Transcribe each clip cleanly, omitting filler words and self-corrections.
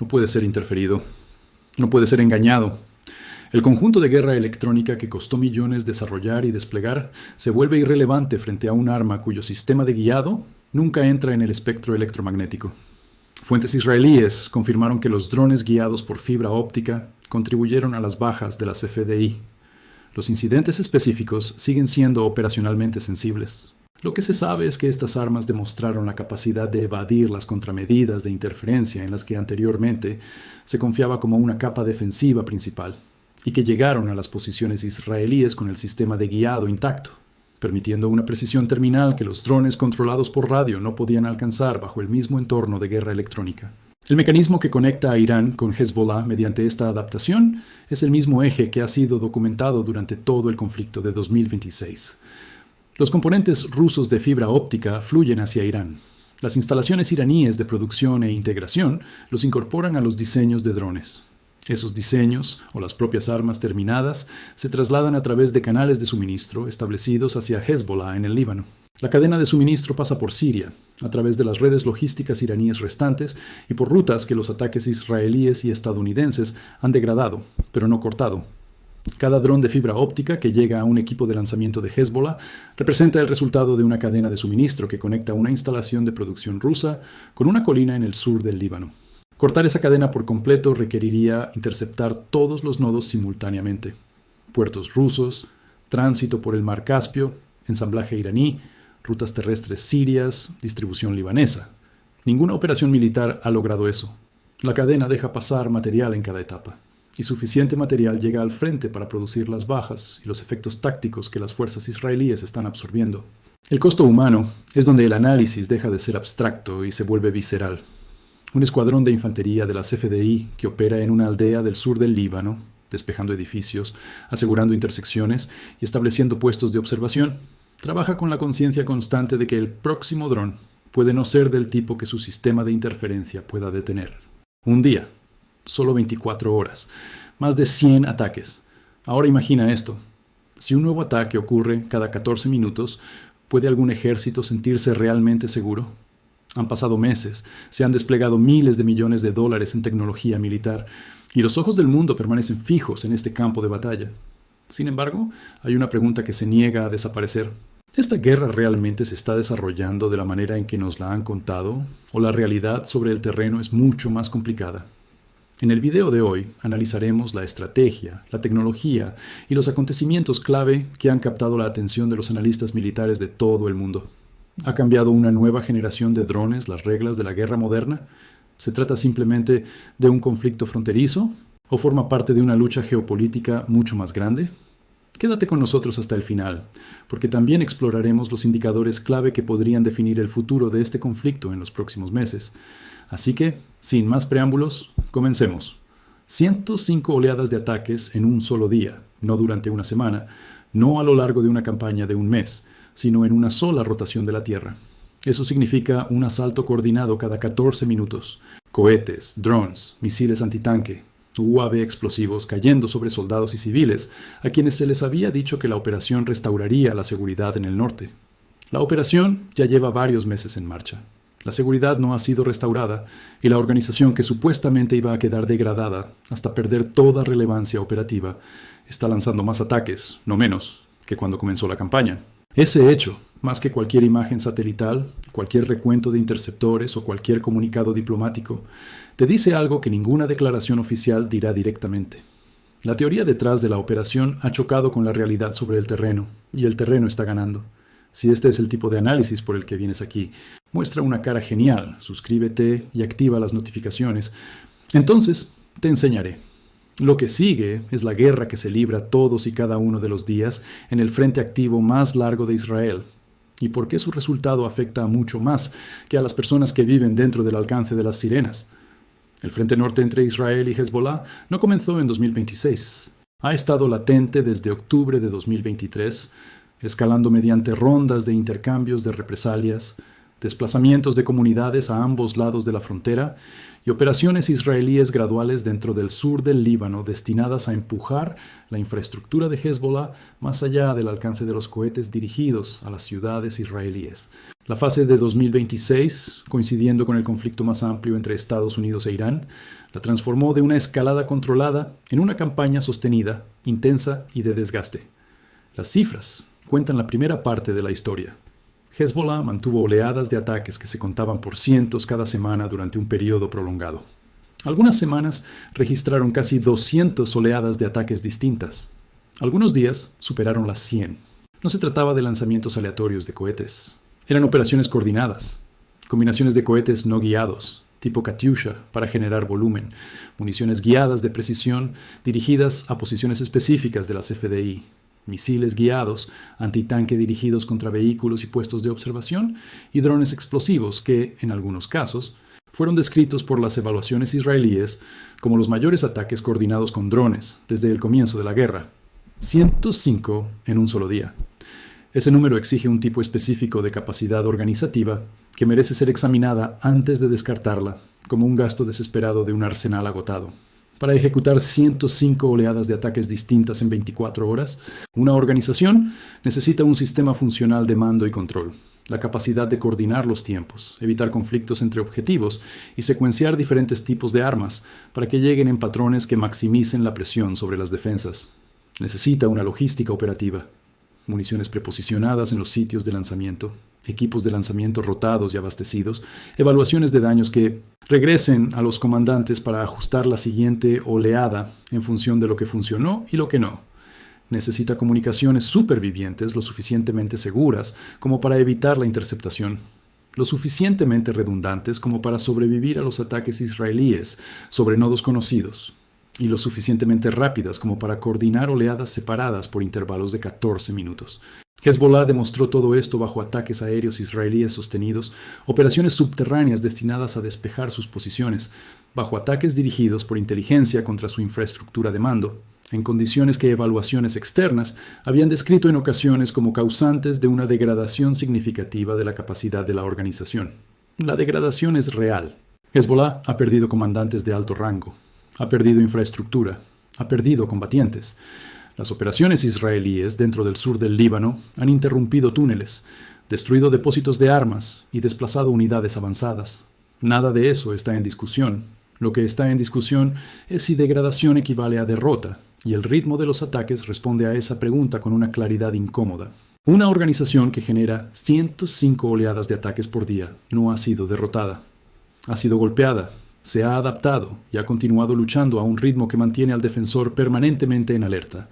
No puede ser interferido. No puede ser engañado. El conjunto de guerra electrónica que costó millones desarrollar y desplegar se vuelve irrelevante frente a un arma cuyo sistema de guiado nunca entra en el espectro electromagnético. Fuentes israelíes confirmaron que los drones guiados por fibra óptica contribuyeron a las bajas de las FDI. Los incidentes específicos siguen siendo operacionalmente sensibles. Lo que se sabe es que estas armas demostraron la capacidad de evadir las contramedidas de interferencia en las que anteriormente se confiaba como una capa defensiva principal, y que llegaron a las posiciones israelíes con el sistema de guiado intacto, permitiendo una precisión terminal que los drones controlados por radio no podían alcanzar bajo el mismo entorno de guerra electrónica. El mecanismo que conecta a Irán con Hezbollah mediante esta adaptación es el mismo eje que ha sido documentado durante todo el conflicto de 2026. Los componentes rusos de fibra óptica fluyen hacia Irán. Las instalaciones iraníes de producción e integración los incorporan a los diseños de drones. Esos diseños, o las propias armas terminadas, se trasladan a través de canales de suministro establecidos hacia Hezbollah en el Líbano. La cadena de suministro pasa por Siria, a través de las redes logísticas iraníes restantes y por rutas que los ataques israelíes y estadounidenses han degradado, pero no cortado. Cada dron de fibra óptica que llega a un equipo de lanzamiento de Hezbollah representa el resultado de una cadena de suministro que conecta una instalación de producción rusa con una colina en el sur del Líbano. Cortar esa cadena por completo requeriría interceptar todos los nodos simultáneamente. Puertos rusos, tránsito por el mar Caspio, ensamblaje iraní, rutas terrestres sirias, distribución libanesa. Ninguna operación militar ha logrado eso. La cadena deja pasar material en cada etapa, y suficiente material llega al frente para producir las bajas y los efectos tácticos que las fuerzas israelíes están absorbiendo. El costo humano es donde el análisis deja de ser abstracto y se vuelve visceral. Un escuadrón de infantería de las FDI que opera en una aldea del sur del Líbano, despejando edificios, asegurando intersecciones y estableciendo puestos de observación, trabaja con la conciencia constante de que el próximo dron puede no ser del tipo que su sistema de interferencia pueda detener. Un día, solo 24 horas, más de 100 ataques. Ahora imagina esto. Si un nuevo ataque ocurre cada 14 minutos, ¿puede algún ejército sentirse realmente seguro? Han pasado meses, se han desplegado miles de millones de dólares en tecnología militar, y los ojos del mundo permanecen fijos en este campo de batalla. Sin embargo, hay una pregunta que se niega a desaparecer. ¿Esta guerra realmente se está desarrollando de la manera en que nos la han contado, o la realidad sobre el terreno es mucho más complicada? En el video de hoy analizaremos la estrategia, la tecnología y los acontecimientos clave que han captado la atención de los analistas militares de todo el mundo. ¿Ha cambiado una nueva generación de drones las reglas de la guerra moderna? ¿Se trata simplemente de un conflicto fronterizo? ¿O forma parte de una lucha geopolítica mucho más grande? Quédate con nosotros hasta el final, porque también exploraremos los indicadores clave que podrían definir el futuro de este conflicto en los próximos meses. Así que, sin más preámbulos, comencemos. 105 oleadas de ataques en un solo día, no durante una semana, no a lo largo de una campaña de un mes, sino en una sola rotación de la Tierra. Eso significa un asalto coordinado cada 14 minutos. Cohetes, drones, misiles antitanque, UAV explosivos cayendo sobre soldados y civiles, a quienes se les había dicho que la operación restauraría la seguridad en el norte. La operación ya lleva varios meses en marcha. La seguridad no ha sido restaurada y la organización que supuestamente iba a quedar degradada hasta perder toda relevancia operativa está lanzando más ataques, no menos, que cuando comenzó la campaña. Ese hecho, más que cualquier imagen satelital, cualquier recuento de interceptores o cualquier comunicado diplomático, te dice algo que ninguna declaración oficial dirá directamente. La teoría detrás de la operación ha chocado con la realidad sobre el terreno, y el terreno está ganando. Si este es el tipo de análisis por el que vienes aquí, muestra una cara genial, suscríbete y activa las notificaciones. Entonces, te enseñaré. Lo que sigue es la guerra que se libra todos y cada uno de los días en el frente activo más largo de Israel, y por qué su resultado afecta a mucho más que a las personas que viven dentro del alcance de las sirenas. El frente norte entre Israel y Hezbollah no comenzó en 2026. Ha estado latente desde octubre de 2023, escalando mediante rondas de intercambios de represalias, desplazamientos de comunidades a ambos lados de la frontera y operaciones israelíes graduales dentro del sur del Líbano destinadas a empujar la infraestructura de Hezbollah más allá del alcance de los cohetes dirigidos a las ciudades israelíes. La fase de 2026, coincidiendo con el conflicto más amplio entre Estados Unidos e Irán, la transformó de una escalada controlada en una campaña sostenida, intensa y de desgaste. Las cifras cuentan la primera parte de la historia. Hezbollah mantuvo oleadas de ataques que se contaban por cientos cada semana durante un periodo prolongado. Algunas semanas registraron casi 200 oleadas de ataques distintas. Algunos días superaron las 100. No se trataba de lanzamientos aleatorios de cohetes. Eran operaciones coordinadas, combinaciones de cohetes no guiados, tipo Katyusha, para generar volumen, municiones guiadas de precisión dirigidas a posiciones específicas de las FDI, misiles guiados, antitanque dirigidos contra vehículos y puestos de observación, y drones explosivos que, en algunos casos, fueron descritos por las evaluaciones israelíes como los mayores ataques coordinados con drones desde el comienzo de la guerra. 105 en un solo día. Ese número exige un tipo específico de capacidad organizativa que merece ser examinada antes de descartarla como un gasto desesperado de un arsenal agotado. Para ejecutar 105 oleadas de ataques distintas en 24 horas, una organización necesita un sistema funcional de mando y control, la capacidad de coordinar los tiempos, evitar conflictos entre objetivos y secuenciar diferentes tipos de armas para que lleguen en patrones que maximicen la presión sobre las defensas. Necesita una logística operativa, municiones preposicionadas en los sitios de lanzamiento, equipos de lanzamiento rotados y abastecidos, evaluaciones de daños que regresen a los comandantes para ajustar la siguiente oleada en función de lo que funcionó y lo que no. Necesita comunicaciones supervivientes lo suficientemente seguras como para evitar la interceptación, lo suficientemente redundantes como para sobrevivir a los ataques israelíes sobre nodos conocidos, y lo suficientemente rápidas como para coordinar oleadas separadas por intervalos de 14 minutos. Hezbollah demostró todo esto bajo ataques aéreos israelíes sostenidos, operaciones subterráneas destinadas a despejar sus posiciones, bajo ataques dirigidos por inteligencia contra su infraestructura de mando, en condiciones que evaluaciones externas habían descrito en ocasiones como causantes de una degradación significativa de la capacidad de la organización. La degradación es real. Hezbollah ha perdido comandantes de alto rango. Ha perdido infraestructura, ha perdido combatientes. Las operaciones israelíes dentro del sur del Líbano han interrumpido túneles, destruido depósitos de armas y desplazado unidades avanzadas. Nada de eso está en discusión. Lo que está en discusión es si degradación equivale a derrota, y el ritmo de los ataques responde a esa pregunta con una claridad incómoda. Una organización que genera 105 oleadas de ataques por día no ha sido derrotada. Ha sido golpeada. Se ha adaptado y ha continuado luchando a un ritmo que mantiene al defensor permanentemente en alerta,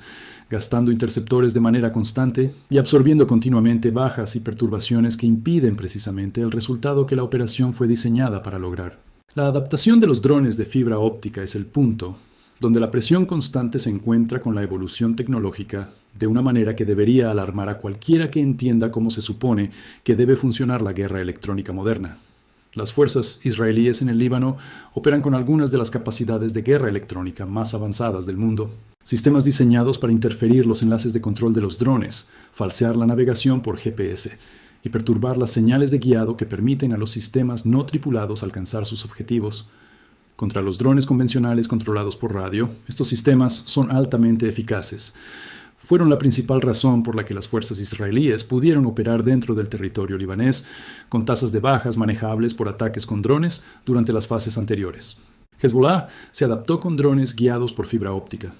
gastando interceptores de manera constante y absorbiendo continuamente bajas y perturbaciones que impiden precisamente el resultado que la operación fue diseñada para lograr. La adaptación de los drones de fibra óptica es el punto donde la presión constante se encuentra con la evolución tecnológica de una manera que debería alarmar a cualquiera que entienda cómo se supone que debe funcionar la guerra electrónica moderna. Las fuerzas israelíes en el Líbano operan con algunas de las capacidades de guerra electrónica más avanzadas del mundo. Sistemas diseñados para interferir los enlaces de control de los drones, falsear la navegación por GPS y perturbar las señales de guiado que permiten a los sistemas no tripulados alcanzar sus objetivos. Contra los drones convencionales controlados por radio, estos sistemas son altamente eficaces. Fueron la principal razón por la que las fuerzas israelíes pudieron operar dentro del territorio libanés con tasas de bajas manejables por ataques con drones durante las fases anteriores. Hezbollah se adaptó con drones guiados por fibra óptica,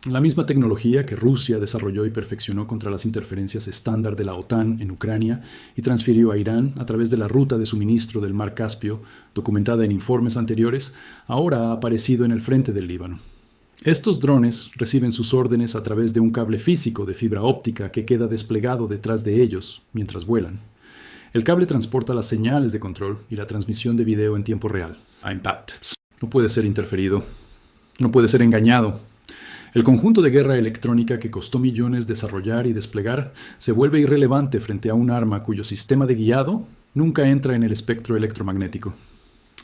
la misma tecnología que Rusia desarrolló y perfeccionó contra las interferencias estándar de la OTAN en Ucrania y transfirió a Irán a través de la ruta de suministro del Mar Caspio, documentada en informes anteriores, ahora ha aparecido en el frente del Líbano. Estos drones reciben sus órdenes a través de un cable físico de fibra óptica que queda desplegado detrás de ellos mientras vuelan. El cable transporta las señales de control y la transmisión de video en tiempo real. No puede ser interferido. No puede ser engañado. El conjunto de guerra electrónica que costó millones desarrollar y desplegar se vuelve irrelevante frente a un arma cuyo sistema de guiado nunca entra en el espectro electromagnético.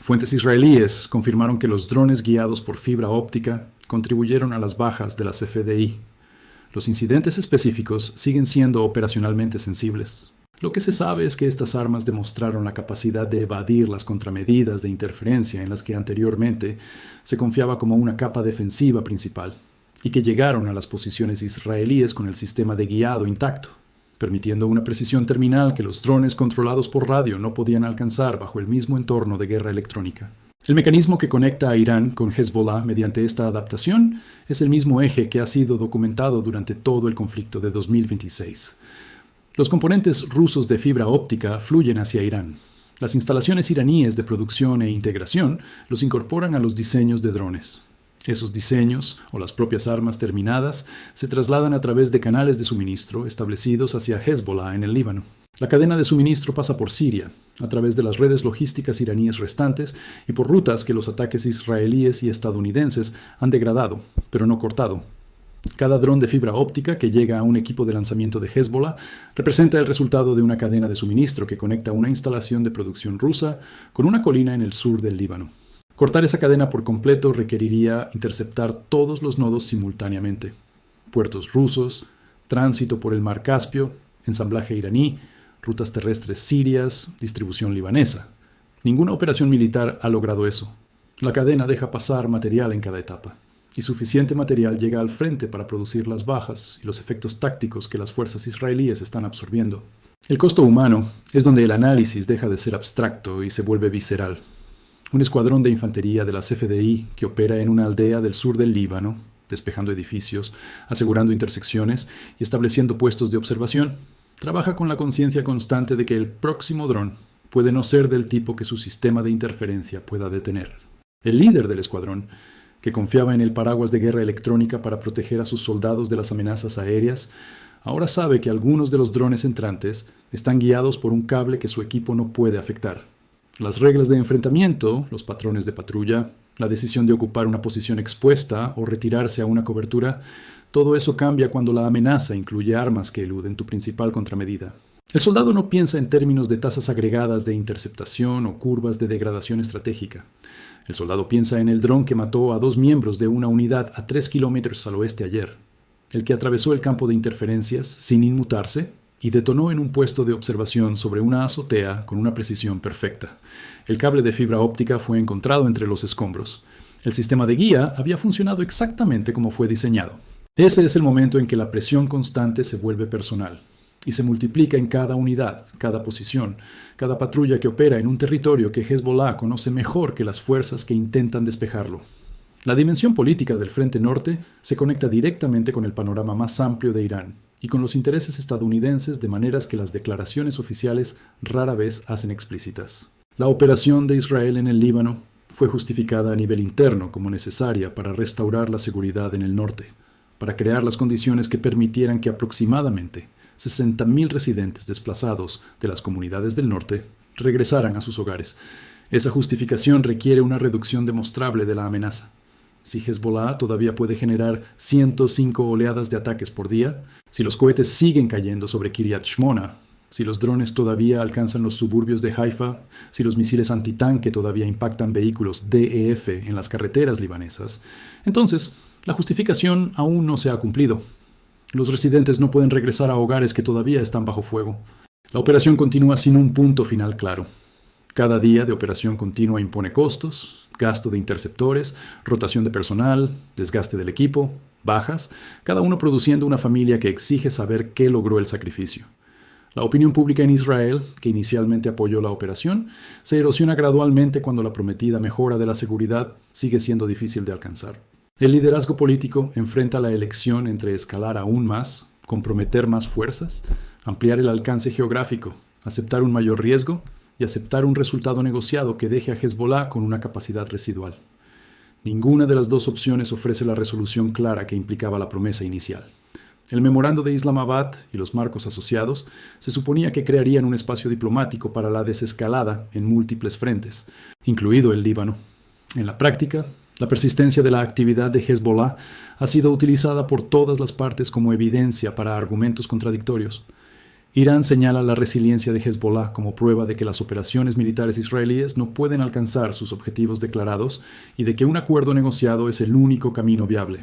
Fuentes israelíes confirmaron que los drones guiados por fibra óptica contribuyeron a las bajas de las FDI. Los incidentes específicos siguen siendo operacionalmente sensibles. Lo que se sabe es que estas armas demostraron la capacidad de evadir las contramedidas de interferencia en las que anteriormente se confiaba como una capa defensiva principal, y que llegaron a las posiciones israelíes con el sistema de guiado intacto, permitiendo una precisión terminal que los drones controlados por radio no podían alcanzar bajo el mismo entorno de guerra electrónica. El mecanismo que conecta a Irán con Hezbollah mediante esta adaptación es el mismo eje que ha sido documentado durante todo el conflicto de 2026. Los componentes rusos de fibra óptica fluyen hacia Irán. Las instalaciones iraníes de producción e integración los incorporan a los diseños de drones. Esos diseños, o las propias armas terminadas, se trasladan a través de canales de suministro establecidos hacia Hezbollah en el Líbano. La cadena de suministro pasa por Siria, a través de las redes logísticas iraníes restantes y por rutas que los ataques israelíes y estadounidenses han degradado, pero no cortado. Cada dron de fibra óptica que llega a un equipo de lanzamiento de Hezbollah representa el resultado de una cadena de suministro que conecta una instalación de producción rusa con una colina en el sur del Líbano. Cortar esa cadena por completo requeriría interceptar todos los nodos simultáneamente: puertos rusos, tránsito por el mar Caspio, ensamblaje iraní, rutas terrestres sirias, distribución libanesa. Ninguna operación militar ha logrado eso. La cadena deja pasar material en cada etapa, y suficiente material llega al frente para producir las bajas y los efectos tácticos que las fuerzas israelíes están absorbiendo. El costo humano es donde el análisis deja de ser abstracto y se vuelve visceral. Un escuadrón de infantería de las FDI que opera en una aldea del sur del Líbano, despejando edificios, asegurando intersecciones y estableciendo puestos de observación, trabaja con la conciencia constante de que el próximo dron puede no ser del tipo que su sistema de interferencia pueda detener. El líder del escuadrón, que confiaba en el paraguas de guerra electrónica para proteger a sus soldados de las amenazas aéreas, ahora sabe que algunos de los drones entrantes están guiados por un cable que su equipo no puede afectar. Las reglas de enfrentamiento, los patrones de patrulla, la decisión de ocupar una posición expuesta o retirarse a una cobertura, todo eso cambia cuando la amenaza incluye armas que eluden tu principal contramedida. El soldado no piensa en términos de tasas agregadas de interceptación o curvas de degradación estratégica. El soldado piensa en el dron que mató a 2 miembros de una unidad a 3 kilómetros al oeste ayer, el que atravesó el campo de interferencias sin inmutarse y detonó en un puesto de observación sobre una azotea con una precisión perfecta. El cable de fibra óptica fue encontrado entre los escombros. El sistema de guía había funcionado exactamente como fue diseñado. Ese es el momento en que la presión constante se vuelve personal y se multiplica en cada unidad, cada posición, cada patrulla que opera en un territorio que Hezbollah conoce mejor que las fuerzas que intentan despejarlo. La dimensión política del Frente Norte se conecta directamente con el panorama más amplio de Irán y con los intereses estadounidenses de maneras que las declaraciones oficiales rara vez hacen explícitas. La operación de Israel en el Líbano fue justificada a nivel interno como necesaria para restaurar la seguridad en el norte, para crear las condiciones que permitieran que aproximadamente 60.000 residentes desplazados de las comunidades del norte regresaran a sus hogares. Esa justificación requiere una reducción demostrable de la amenaza. Si Hezbollah todavía puede generar 105 oleadas de ataques por día, si los cohetes siguen cayendo sobre Kiryat Shmona, si los drones todavía alcanzan los suburbios de Haifa, si los misiles antitanque todavía impactan vehículos DEF en las carreteras libanesas, entonces la justificación aún no se ha cumplido. Los residentes no pueden regresar a hogares que todavía están bajo fuego. La operación continúa sin un punto final claro. Cada día de operación continua impone costos, gasto de interceptores, rotación de personal, desgaste del equipo, bajas, cada uno produciendo una familia que exige saber qué logró el sacrificio. La opinión pública en Israel, que inicialmente apoyó la operación, se erosiona gradualmente cuando la prometida mejora de la seguridad sigue siendo difícil de alcanzar. El liderazgo político enfrenta la elección entre escalar aún más, comprometer más fuerzas, ampliar el alcance geográfico, aceptar un mayor riesgo y aceptar un resultado negociado que deje a Hezbollah con una capacidad residual. Ninguna de las dos opciones ofrece la resolución clara que implicaba la promesa inicial. El memorando de Islamabad y los marcos asociados se suponía que crearían un espacio diplomático para la desescalada en múltiples frentes, incluido el Líbano. En la práctica, la persistencia de la actividad de Hezbollah ha sido utilizada por todas las partes como evidencia para argumentos contradictorios. Irán señala la resiliencia de Hezbollah como prueba de que las operaciones militares israelíes no pueden alcanzar sus objetivos declarados y de que un acuerdo negociado es el único camino viable.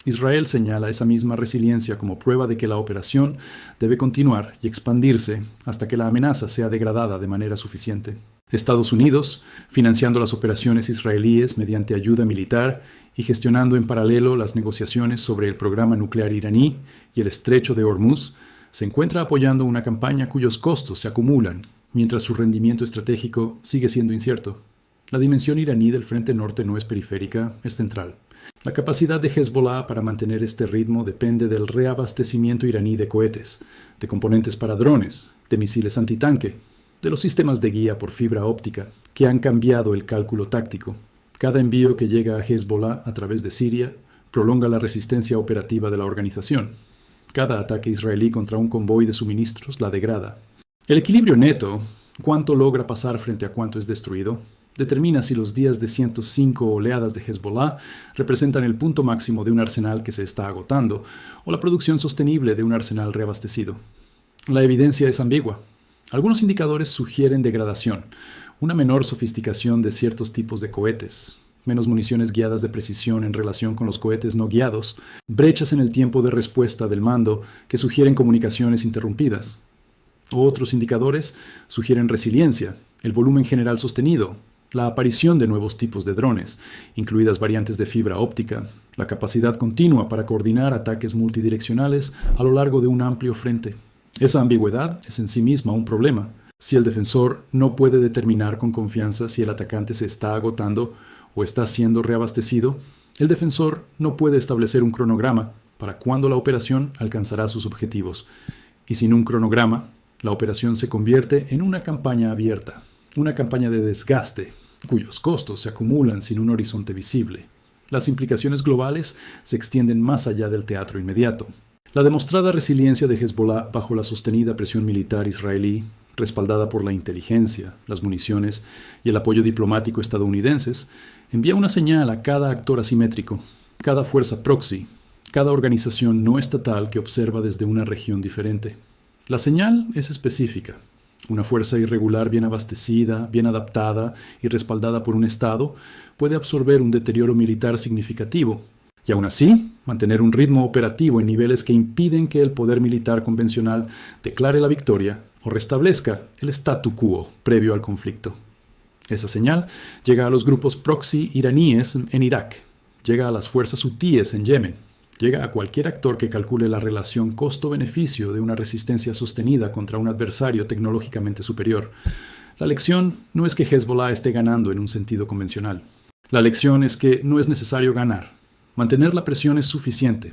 Israel señala esa misma resiliencia como prueba de que la operación debe continuar y expandirse hasta que la amenaza sea degradada de manera suficiente. Estados Unidos, financiando las operaciones israelíes mediante ayuda militar y gestionando en paralelo las negociaciones sobre el programa nuclear iraní y el estrecho de Hormuz, se encuentra apoyando una campaña cuyos costos se acumulan, mientras su rendimiento estratégico sigue siendo incierto. La dimensión iraní del Frente Norte no es periférica, es central. La capacidad de Hezbollah para mantener este ritmo depende del reabastecimiento iraní de cohetes, de componentes para drones, de misiles antitanque, de los sistemas de guía por fibra óptica, que han cambiado el cálculo táctico. Cada envío que llega a Hezbollah a través de Siria prolonga la resistencia operativa de la organización. Cada ataque israelí contra un convoy de suministros la degrada. El equilibrio neto, cuánto logra pasar frente a cuánto es destruido, determina si los días de 105 oleadas de Hezbollah representan el punto máximo de un arsenal que se está agotando o la producción sostenible de un arsenal reabastecido. La evidencia es ambigua. Algunos indicadores sugieren degradación, una menor sofisticación de ciertos tipos de cohetes, menos municiones guiadas de precisión en relación con los cohetes no guiados, brechas en el tiempo de respuesta del mando que sugieren comunicaciones interrumpidas. Otros indicadores sugieren resiliencia, el volumen general sostenido, la aparición de nuevos tipos de drones, incluidas variantes de fibra óptica, la capacidad continua para coordinar ataques multidireccionales a lo largo de un amplio frente. Esa ambigüedad es en sí misma un problema. Si el defensor no puede determinar con confianza si el atacante se está agotando o está siendo reabastecido, el defensor no puede establecer un cronograma para cuándo la operación alcanzará sus objetivos. Y sin un cronograma, la operación se convierte en una campaña abierta, una campaña de desgaste, cuyos costos se acumulan sin un horizonte visible. Las implicaciones globales se extienden más allá del teatro inmediato. La demostrada resiliencia de Hezbollah bajo la sostenida presión militar israelí, respaldada por la inteligencia, las municiones y el apoyo diplomático estadounidenses, envía una señal a cada actor asimétrico, cada fuerza proxy, cada organización no estatal que observa desde una región diferente. La señal es específica. Una fuerza irregular bien abastecida, bien adaptada y respaldada por un Estado puede absorber un deterioro militar significativo y aún así mantener un ritmo operativo en niveles que impiden que el poder militar convencional declare la victoria o restablezca el statu quo previo al conflicto. Esa señal llega a los grupos proxy iraníes en Irak, llega a las fuerzas hutíes en Yemen, llega a cualquier actor que calcule la relación costo-beneficio de una resistencia sostenida contra un adversario tecnológicamente superior. La lección no es que Hezbollah esté ganando en un sentido convencional. La lección es que no es necesario ganar. Mantener la presión es suficiente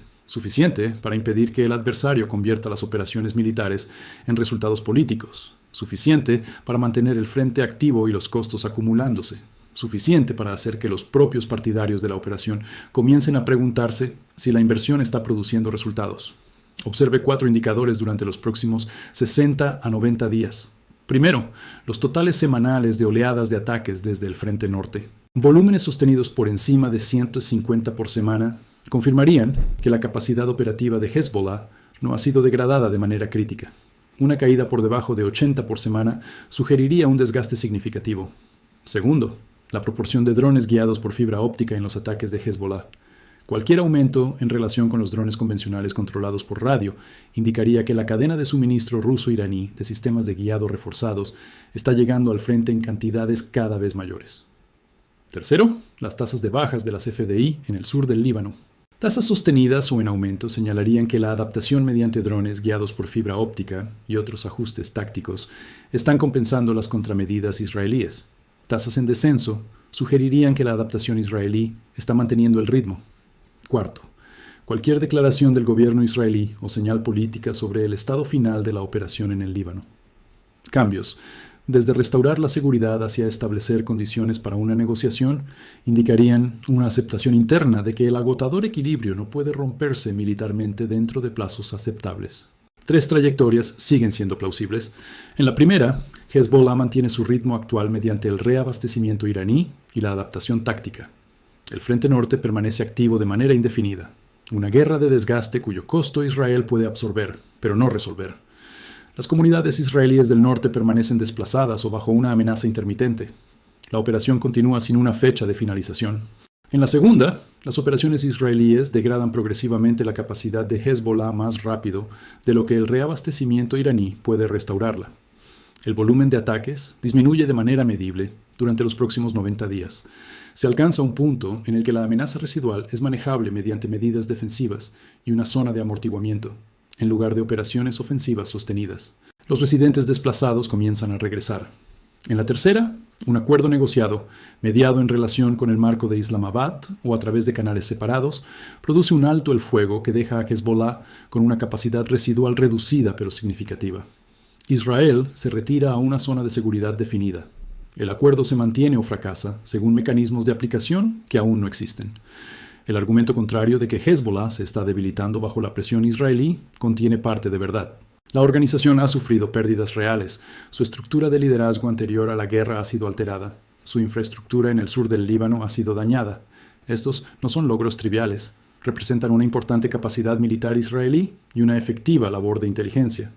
para impedir que el adversario convierta las operaciones militares en resultados políticos, suficiente para mantener el frente activo y los costos acumulándose, suficiente para hacer que los propios partidarios de la operación comiencen a preguntarse si la inversión está produciendo resultados. Observe 4 indicadores durante los próximos 60 a 90 días. Primero, los totales semanales de oleadas de ataques desde el Frente Norte. Volúmenes sostenidos por encima de 150 por semana confirmarían que la capacidad operativa de Hezbollah no ha sido degradada de manera crítica. Una caída por debajo de 80 por semana sugeriría un desgaste significativo. Segundo, la proporción de drones guiados por fibra óptica en los ataques de Hezbollah. Cualquier aumento en relación con los drones convencionales controlados por radio indicaría que la cadena de suministro ruso-iraní de sistemas de guiado reforzados está llegando al frente en cantidades cada vez mayores. Tercero, las tasas de bajas de las FDI en el sur del Líbano. Tasas sostenidas o en aumento señalarían que la adaptación mediante drones guiados por fibra óptica y otros ajustes tácticos están compensando las contramedidas israelíes. Tasas en descenso sugerirían que la adaptación israelí está manteniendo el ritmo. Cuarto, cualquier declaración del gobierno israelí o señal política sobre el estado final de la operación en el Líbano. Cambios, desde restaurar la seguridad hacia establecer condiciones para una negociación, indicarían una aceptación interna de que el agotador equilibrio no puede romperse militarmente dentro de plazos aceptables. 3 trayectorias siguen siendo plausibles. En la primera, Hezbollah mantiene su ritmo actual mediante el reabastecimiento iraní y la adaptación táctica. El Frente Norte permanece activo de manera indefinida. Una guerra de desgaste cuyo costo Israel puede absorber, pero no resolver. Las comunidades israelíes del norte permanecen desplazadas o bajo una amenaza intermitente. La operación continúa sin una fecha de finalización. En la segunda, Las operaciones israelíes degradan progresivamente la capacidad de Hezbollah más rápido de lo que el reabastecimiento iraní puede restaurarla. El volumen de ataques disminuye de manera medible durante los próximos 90 días. Se alcanza un punto en el que la amenaza residual es manejable mediante medidas defensivas y una zona de amortiguamiento, en lugar de operaciones ofensivas sostenidas. Los residentes desplazados comienzan a regresar. En la tercera, un acuerdo negociado, mediado en relación con el marco de Islamabad o a través de canales separados, produce un alto el fuego que deja a Hezbollah con una capacidad residual reducida pero significativa. Israel se retira a una zona de seguridad definida. El acuerdo se mantiene o fracasa según mecanismos de aplicación que aún no existen. El argumento contrario de que Hezbollah se está debilitando bajo la presión israelí contiene parte de verdad. La organización ha sufrido pérdidas reales, su estructura de liderazgo anterior a la guerra ha sido alterada, su infraestructura en el sur del Líbano ha sido dañada. Estos no son logros triviales, representan una importante capacidad militar israelí y una efectiva labor de inteligencia.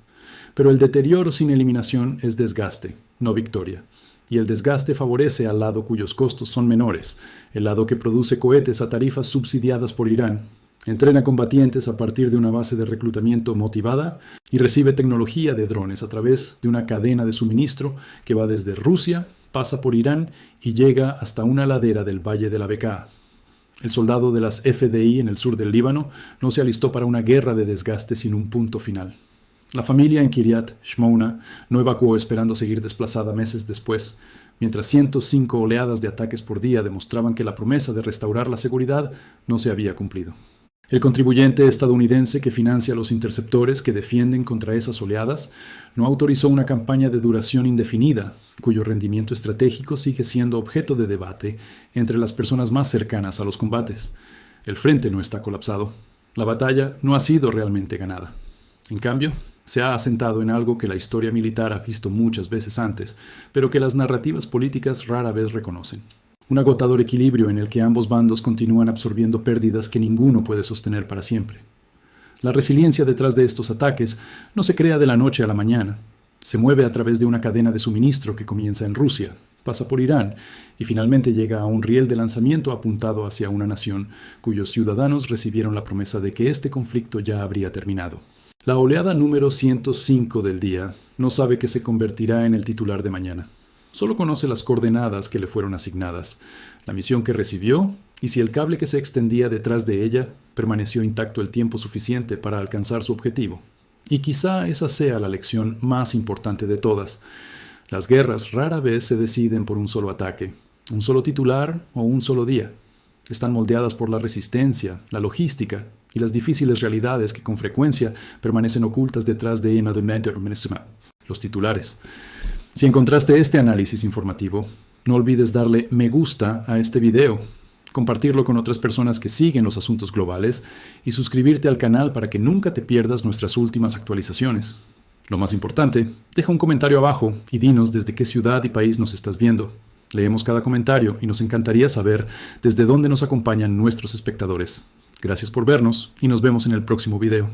Pero el deterioro sin eliminación es desgaste, no victoria. Y el desgaste favorece al lado cuyos costos son menores, el lado que produce cohetes a tarifas subsidiadas por Irán. Entrena combatientes a partir de una base de reclutamiento motivada y recibe tecnología de drones a través de una cadena de suministro que va desde Rusia, pasa por Irán y llega hasta una ladera del Valle de la Bekaa. El soldado de las FDI en el sur del Líbano no se alistó para una guerra de desgaste sin un punto final. La familia en Kiryat Shmona no evacuó esperando seguir desplazada meses después, mientras 105 oleadas de ataques por día demostraban que la promesa de restaurar la seguridad no se había cumplido. El contribuyente estadounidense que financia los interceptores que defienden contra esas oleadas no autorizó una campaña de duración indefinida, cuyo rendimiento estratégico sigue siendo objeto de debate entre las personas más cercanas a los combates. El frente no está colapsado. La batalla no ha sido realmente ganada. En cambio, se ha asentado en algo que la historia militar ha visto muchas veces antes, pero que las narrativas políticas rara vez reconocen. Un agotador equilibrio en el que ambos bandos continúan absorbiendo pérdidas que ninguno puede sostener para siempre. La resiliencia detrás de estos ataques no se crea de la noche a la mañana. Se mueve a través de una cadena de suministro que comienza en Rusia, pasa por Irán y finalmente llega a un riel de lanzamiento apuntado hacia una nación cuyos ciudadanos recibieron la promesa de que este conflicto ya habría terminado. La oleada número 105 del día no sabe que se convertirá en el titular de mañana. Solo conoce las coordenadas que le fueron asignadas, la misión que recibió y si el cable que se extendía detrás de ella permaneció intacto el tiempo suficiente para alcanzar su objetivo. Y quizá esa sea la lección más importante de todas. Las guerras rara vez se deciden por un solo ataque, un solo titular o un solo día. Están moldeadas por la resistencia, la logística y las difíciles realidades que con frecuencia permanecen ocultas detrás de los titulares. Si encontraste este análisis informativo, no olvides darle me gusta a este video, compartirlo con otras personas que siguen los asuntos globales y suscribirte al canal para que nunca te pierdas nuestras últimas actualizaciones. Lo más importante, deja un comentario abajo y dinos desde qué ciudad y país nos estás viendo. Leemos cada comentario y nos encantaría saber desde dónde nos acompañan nuestros espectadores. Gracias por vernos y nos vemos en el próximo video.